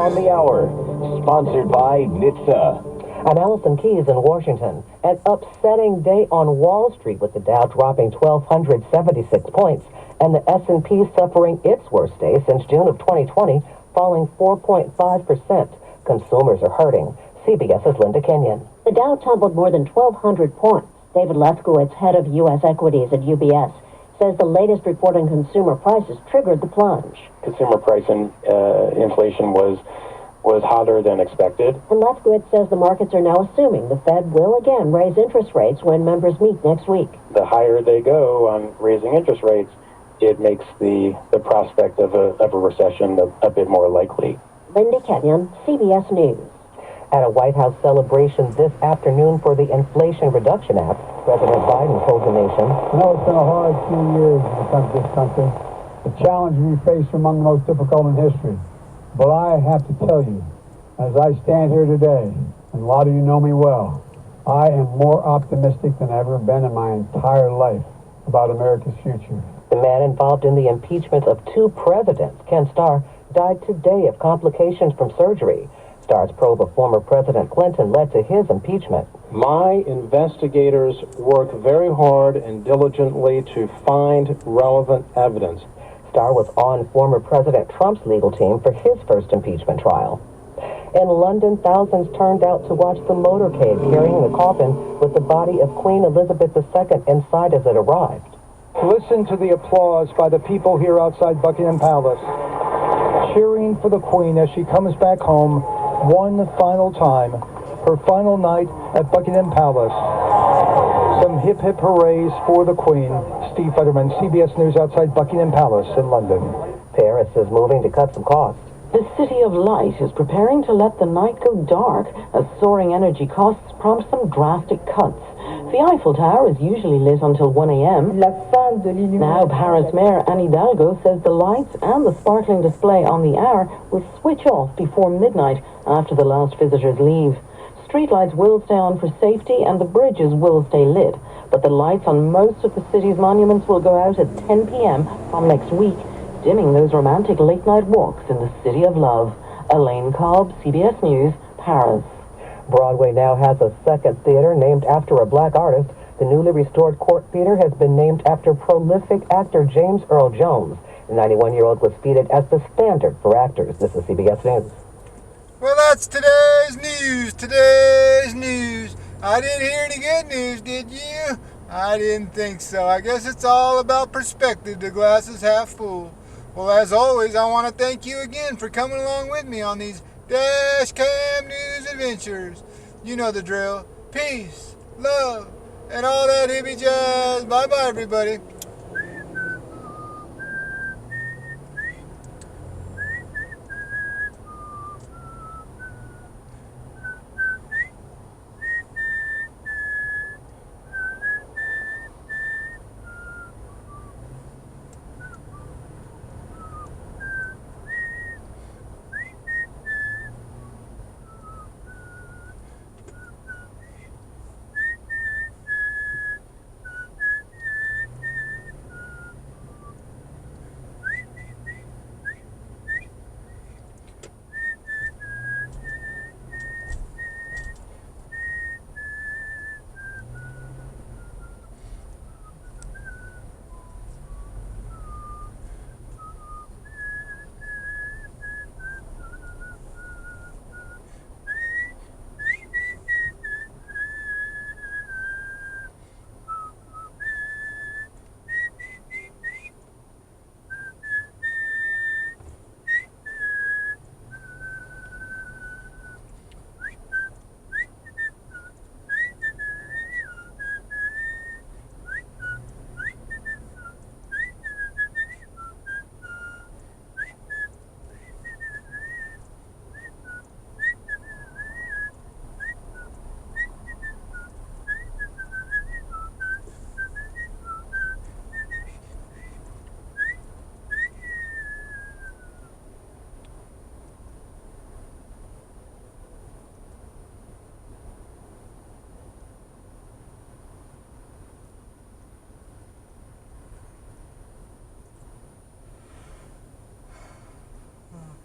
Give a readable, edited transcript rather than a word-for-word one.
on the Hour, sponsored by NHTSA. I'm Allison Keyes in Washington. An upsetting day on Wall Street with the Dow dropping 1,276 points and the S&P suffering its worst day since June of 2020, falling 4.5%. Consumers are hurting. CBS's Linda Kenyon. The Dow tumbled more than 1,200 points. David Lefkowitz, head of U.S. equities at UBS, says the latest report on consumer prices triggered the plunge. Consumer price inflation was hotter than expected. And Lefkowitz says the markets are now assuming the Fed will again raise interest rates when members meet next week. The higher they go on raising interest rates, it makes the prospect of a recession a bit more likely. Linda Kenyon, CBS News. At a White House celebration this afternoon for the Inflation Reduction Act, President Biden told the nation, I know it's been a hard few years to come to this country. The challenges we face are among the most difficult in history. But I have to tell you, as I stand here today, and a lot of you know me well, I am more optimistic than I've ever been in my entire life about America's future. The man involved in the impeachment of two presidents, Ken Starr, died today of complications from surgery. Starr's probe of former President Clinton led to his impeachment. My investigators work very hard and diligently to find relevant evidence. Starr was on former President Trump's legal team for his first impeachment trial. In London, thousands turned out to watch the motorcade carrying the coffin with the body of Queen Elizabeth II inside as it arrived. Listen to the applause by the people here outside Buckingham Palace, cheering for the Queen as she comes back home one final time, her final night at Buckingham Palace. Some hip hip hoorays for the Queen. Steve Futterman, CBS News outside Buckingham Palace in London. Paris is moving to cut some costs. The City of Light is preparing to let the night go dark as soaring energy costs prompt some drastic cuts. The Eiffel Tower is usually lit until 1 a.m. Now Paris Mayor Anne Hidalgo says the lights and the sparkling display on the hour will switch off before midnight after the last visitors leave. Streetlights will stay on for safety and the bridges will stay lit, but the lights on most of the city's monuments will go out at 10 p.m. from next week, dimming those romantic late-night walks in the City of Love. Elaine Cobb, CBS News, Paris. Broadway now has a second theater named after a black artist. The newly restored Court Theater has been named after prolific actor James Earl Jones. The 91-year-old was feted as the standard for actors. This is CBS News. Well, that's today's news. Today's news. I didn't hear any good news, did you? I didn't think so. I guess it's all about perspective. The glass is half full. Well, as always, I want to thank you again for coming along with me on these Dash Cam News adventures. You know the drill. Peace, love, and all that hippie jazz. Bye-bye, everybody.